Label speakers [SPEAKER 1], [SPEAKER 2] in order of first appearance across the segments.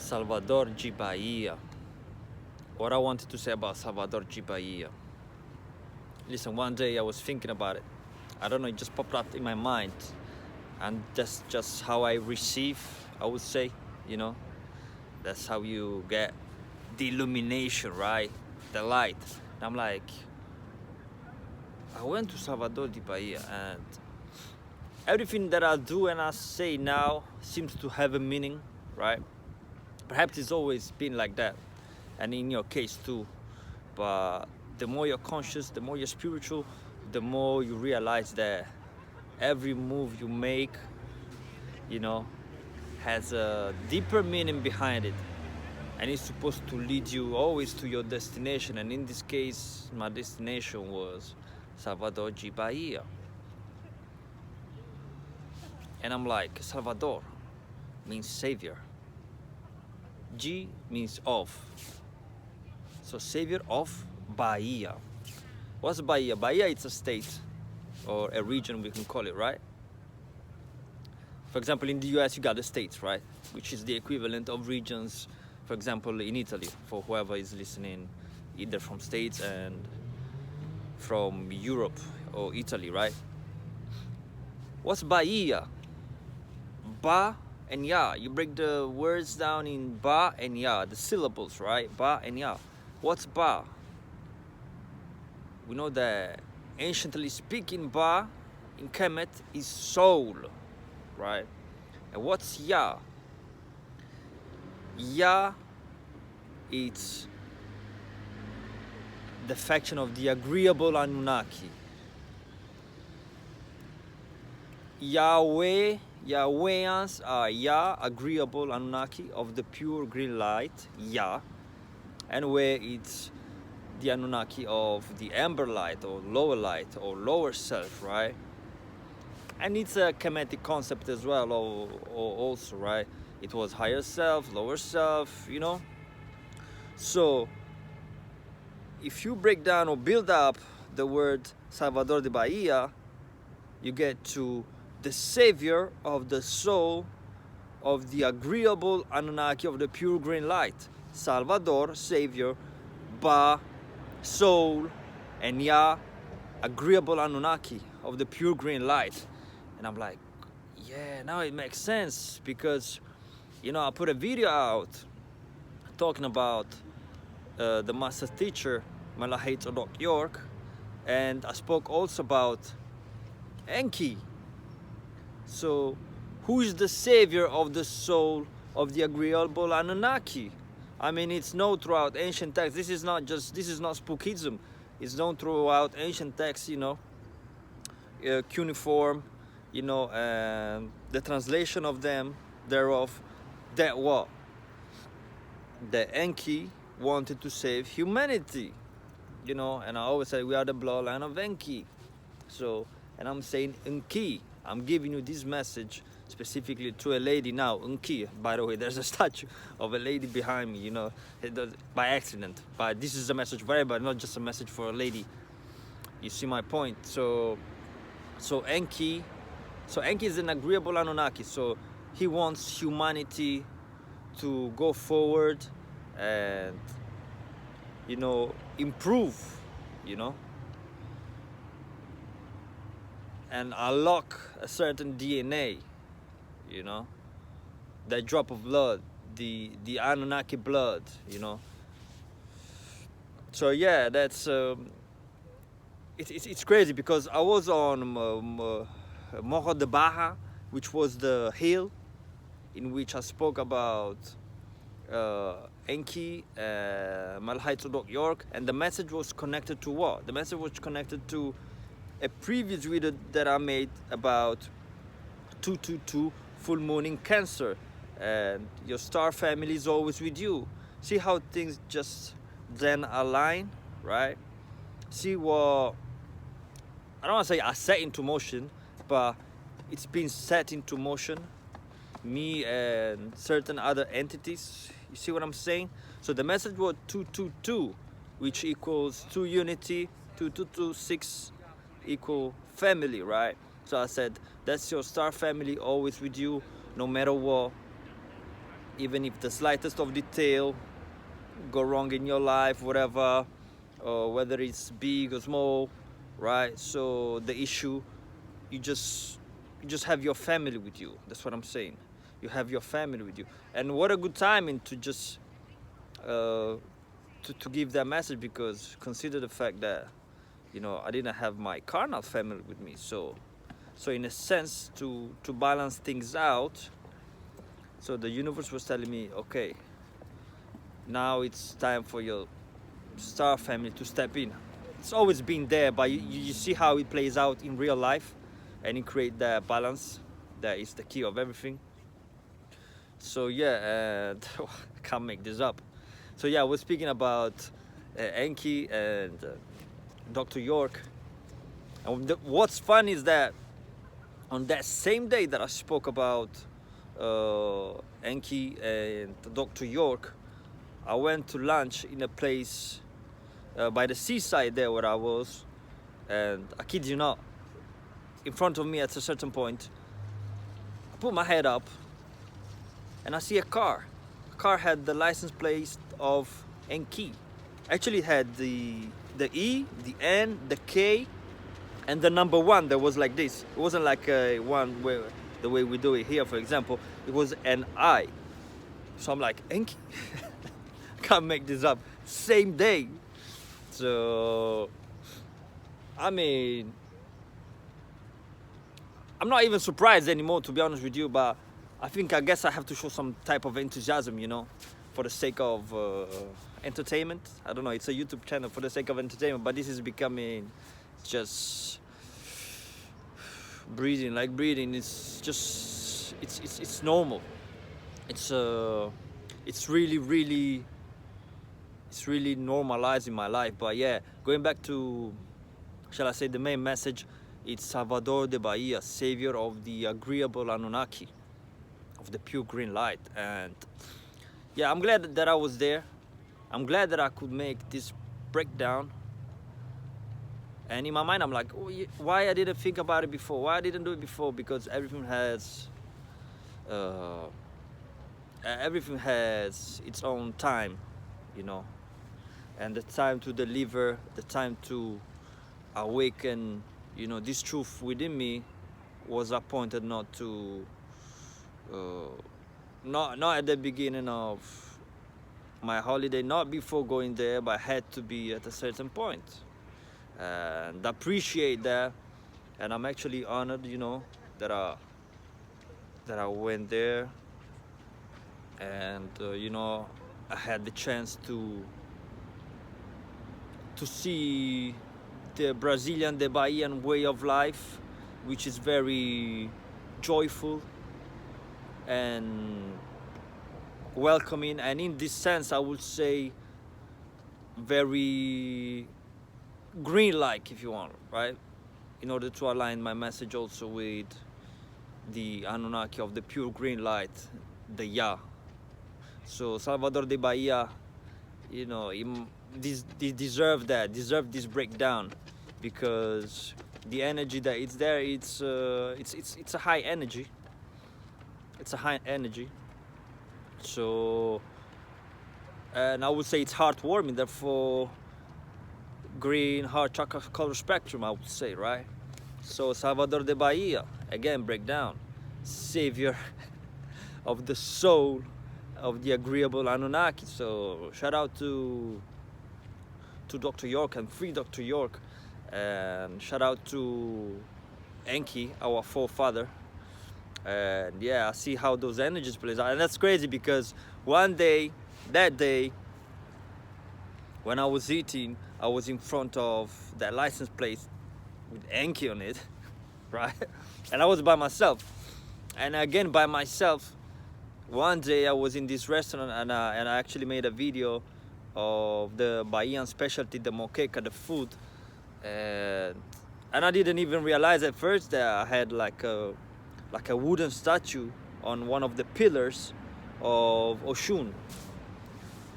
[SPEAKER 1] Salvador de Bahia. What I wanted to say about Salvador de Bahia. Listen, one day I was thinking about it. I don't know, it just popped up in my mind. And that's just how I receive, I would say, you know. That's how you get the illumination, right? The light. And I'm like, I went to Salvador de Bahia and everything that I do and I say now seems to have a meaning, right? Perhaps it's always been like that, and in your case too. But the more you're conscious, the more you're spiritual, the more you realize that every move you make, you know, has a deeper meaning behind it, and it's supposed to lead you always to your destination. And in this case, my destination was Salvador de Bahia. And I'm like, Salvador means savior. G means of. So savior of Bahia. What's Bahia? Bahia is a state or a region, we can call it, right? For example, in the US you got the states, right? Which is the equivalent of regions, for example, in Italy, for whoever is listening, either from States and from Europe or Italy, right? What's Bahia? Ba and ya. You break the words down in ba and ya, the syllables, right? Ba and ya. What's ba? We know that anciently speaking, ba in Kemet is soul, right? And what's ya? Ya, it's the faction of the agreeable Anunnaki. Yahweh, Yahweans are Ya, agreeable Anunnaki of the pure green light, Ya, and where it's the Anunnaki of the amber light or lower self, right? And it's a Kemetic concept as well, or also, right? It was higher self, lower self, you know? So, if you break down or build up the word Salvador de Bahia, you get to the savior of the soul of the agreeable Anunnaki of the pure green light. Salvador, savior, Ba, soul, and Ya, agreeable Anunnaki of the pure green light. And I'm like, yeah, now it makes sense, because, you know, I put a video out talking about the master teacher, Etheric York, and I spoke also about Enki. So, who is the savior of the soul of the agreeable Anunnaki? I mean, it's known throughout ancient texts. This is not spookism. It's known throughout ancient texts, you know, cuneiform, you know, and the translation of them, thereof, that what? The Enki wanted to save humanity, you know, and I always say we are the bloodline of Enki. So, and I'm saying Enki. I'm giving you this message specifically to a lady now, Enki. By the way, there's a statue of a lady behind me, you know, by accident. But this is a message for everybody, not just a message for a lady. You see my point? So Enki is an agreeable Anunnaki. So he wants humanity to go forward and, you know, improve, you know, and unlock a certain DNA, you know, that drop of blood, the Anunnaki blood, you know. So yeah, that's it's crazy, because I was on Morro de Barra, which was the hill in which I spoke about Enki, Etheric York, and the message was connected to what? The message was connected to a previous video that I made about 222 full moon in Cancer, and your star family is always with you. See how things just then align, right? See what, I don't want to say I set into motion, but it's been set into motion, me and certain other entities. You see what I'm saying? So the message was 222, which equals 2 unity, 2226 equal family, right? So I said, that's your star family, always with you, no matter what. even if the slightest of detail go wrong in your life, whatever, whether it's big or small, right? So the issue, you just have your family with you. That's what I'm saying. You have your family with you, and what a good timing to just to give that message, because consider the fact that, you know, I didn't have my carnal family with me. So in a sense, to balance things out, so the universe was telling me, okay, now it's time for your star family to step in. It's always been there, but you see how it plays out in real life, and it create that balance. That is the key of everything. So yeah, and I can't make this up. So yeah, we're speaking about Enki and Dr. York. And what's fun is that on that same day that I spoke about Enki and Dr. York, I went to lunch in a place by the seaside there where I was, and I kid you not, in front of me at a certain point, I put my head up and I see a car. The car had the license plate of Enki. Actually it had the E, the N, the K, and the number 1 that was like this. It wasn't like a one where the way we do it here, for example. It was an I. So I'm like, Enki? Can't make this up. Same day. So I mean, I'm not even surprised anymore, to be honest with you, but I guess I have to show some type of enthusiasm, you know, for the sake of entertainment. I don't know, it's a YouTube channel for the sake of entertainment, but this is becoming just breathing, like breathing. It's just, it's normal. It's really normalizing my life. But yeah, going back to, shall I say, the main message, it's Salvador de Bahia, savior of the agreeable Anunnaki, of the pure green light. And yeah, I'm glad that I was there. I'm glad that I could make this breakdown. And in my mind, I'm like, oh, why I didn't think about it before? Why I didn't do it before? Because everything has its own time, you know. And the time to deliver, the time to awaken, you know, this truth within me was appointed not to, not at the beginning of my holiday, not before going there, but had to be at a certain point. And I appreciate that, and I'm actually honored, you know, that I went there, and you know, I had the chance to see the Brazilian, the Bahian way of life, which is very joyful and welcoming, and in this sense I would say very green-like, if you want, right? In order to align my message also with the Anunnaki of the pure green light, the Ya. So Salvador de Bahia, you know, deserve this breakdown, because the energy that it's there, it's a high energy. It's a high energy. So, and I would say it's heartwarming. Therefore, green, heart chakra color spectrum, I would say, right? So Salvador de Bahia, again, breakdown, savior of the soul of the agreeable Anunnaki. So shout out to Dr. York and free Dr. York, and shout out to Enki, our forefather. And yeah, I see how those energies plays out, and that's crazy because one day, that day, when I was eating, I was in front of that license plate with Enki on it, right? And I was by myself. And again, by myself, one day I was in this restaurant, and I actually made a video of the Bahian specialty, the moqueca, the food. And I didn't even realize at first that I had like a wooden statue on one of the pillars of Oshun,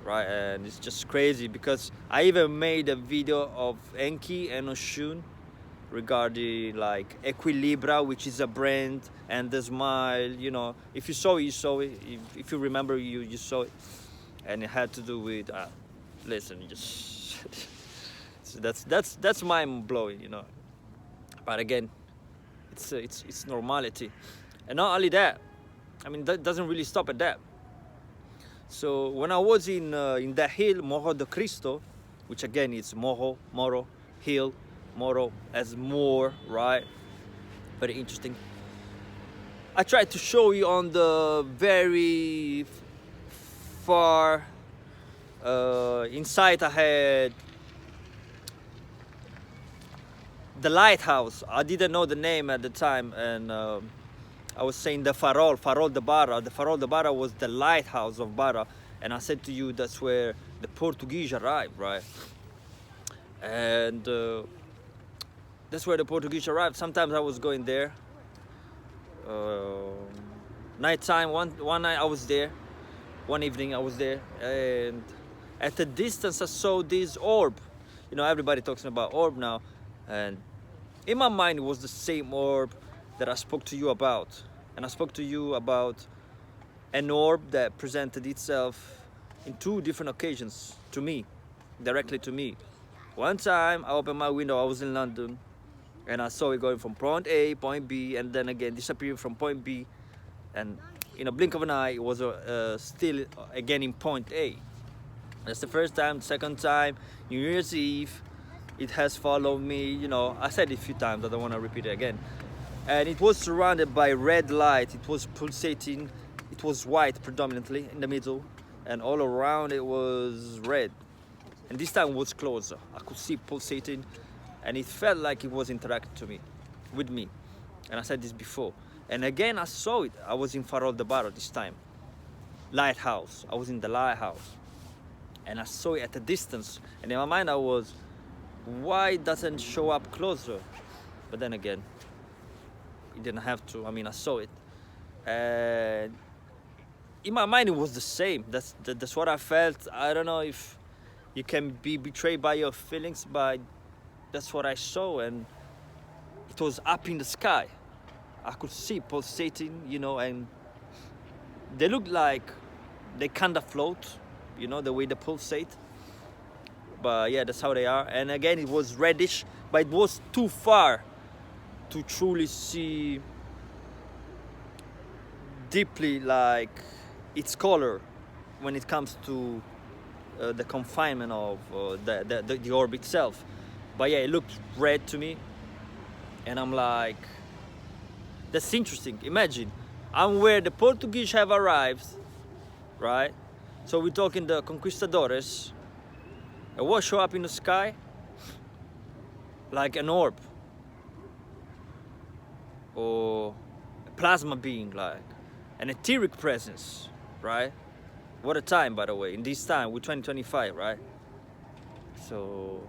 [SPEAKER 1] right? And it's just crazy because I even made a video of Enki and Oshun regarding like Equilibra, which is a brand, and the smile. You know, if you saw it, you saw it. If you remember, you saw it, and it had to do with listen, just so that's mind blowing, you know. But again, it's normality, and not only that. I mean, that doesn't really stop at that. So when I was in that hill, Morro de Cristo, which again is Moro, hill, Moro as more, right? Very interesting. I tried to show you on the very far inside. I had the lighthouse. I didn't know the name at the time, and I was saying the Farol de Barra. The Farol de Barra was the lighthouse of Barra, and I said to you that's where the Portuguese arrived, right? And that's where the Portuguese arrived. Sometimes I was going there. Nighttime, one night I was there. One evening I was there, and at a distance I saw this orb. You know, everybody talking about orb now, and in my mind it was the same orb that I spoke to you about. And I spoke to you about an orb that presented itself in 2 different occasions to me, directly to me. One time I opened my window, I was in London, and I saw it going from point A, point B, and then again disappearing from point B, and in a blink of an eye it was still again in point A. That's the first time. Second time, New Year's Eve, it has followed me. You know, I said it a few times, I don't want to repeat it again. And it was surrounded by red light. It was pulsating. It was white predominantly in the middle, and all around it was red. And this time it was closer. I could see it pulsating, and it felt like it was interacting with me. And I said this before. And again I saw it. I was in Farol de Barra this time. Lighthouse. I was in the lighthouse, and I saw it at a distance. And in my mind I was, why it doesn't show up closer? But then again, it didn't have to. I mean, I saw it, and in my mind it was the same. That's what I felt. I don't know if you can be betrayed by your feelings, but that's what I saw, and it was up in the sky. I could see pulsating, you know, and they look like they kind of float, you know, the way they pulsate. But yeah, that's how they are. And again, it was reddish, but it was too far to truly see deeply like its color when it comes to the confinement of the orb itself. But yeah, it looked red to me, and I'm like, that's interesting. Imagine I'm where the Portuguese have arrived, right? So we're talking the conquistadores, and what show up in the sky? Like an orb, or a plasma being, like an etheric presence, right? What a time, by the way. In this time, we're 2025, right? So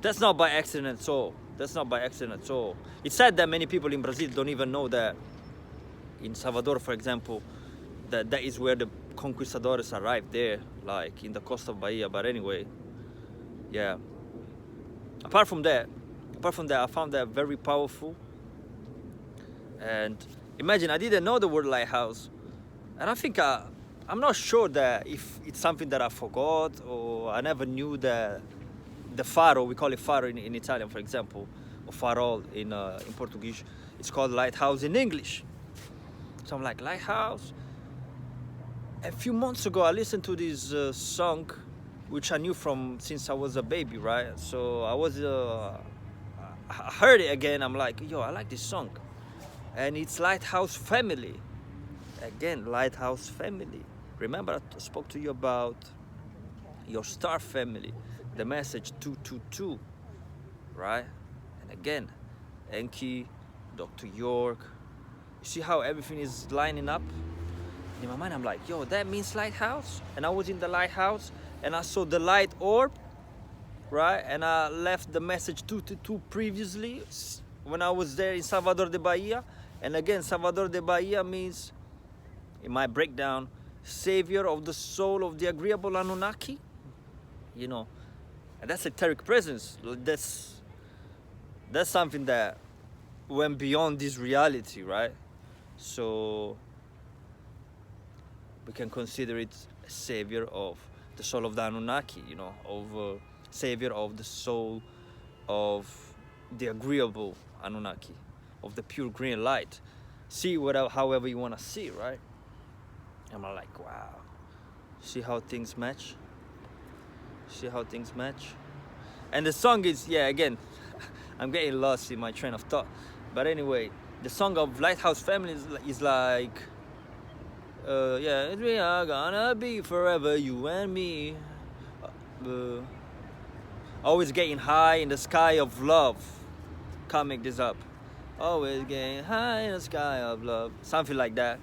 [SPEAKER 1] that's not by accident at all. That's not by accident at all. It's sad that many people in Brazil don't even know that in Salvador, for example, that is where the conquistadores arrived there, like in the coast of Bahia. But anyway, yeah. Apart from that, I found that very powerful. And imagine, I didn't know the word lighthouse, and I think I'm not sure that if it's something that I forgot, or I never knew that the faro, we call it faro in Italian, for example, or farol in Portuguese, it's called lighthouse in English. So I'm like, lighthouse. A few months ago I listened to this song, which I knew from since I was a baby, right? So I heard it again. I'm like, yo, I like this song, and it's Lighthouse Family. Again, Lighthouse Family. Remember, I spoke to you about your star family, the message 222, right? And again, Enki, Dr. York. You see how everything is lining up? In my mind, I'm like, yo, that means lighthouse. And I was in the lighthouse, and I saw the light orb, right? And I left the message 222 previously when I was there in Salvador de Bahia. And again, Salvador de Bahia means, in my breakdown, savior of the soul of the agreeable Anunnaki. You know, and that's etheric presence. That's That's something that went beyond this reality, right? So we can consider it a savior of the soul of the Anunnaki, you know, of savior of the soul of the agreeable Anunnaki, of the pure green light. See whatever, however you want to see, right? And I'm like, wow. See how things match? See how things match? And the song is, yeah, again, I'm getting lost in my train of thought. But anyway, the song of Lighthouse Family is like, yeah, we are gonna be forever, you and me. Uh, always getting high in the sky of love. Can't make this up. Always getting high in the sky of love. Something like that.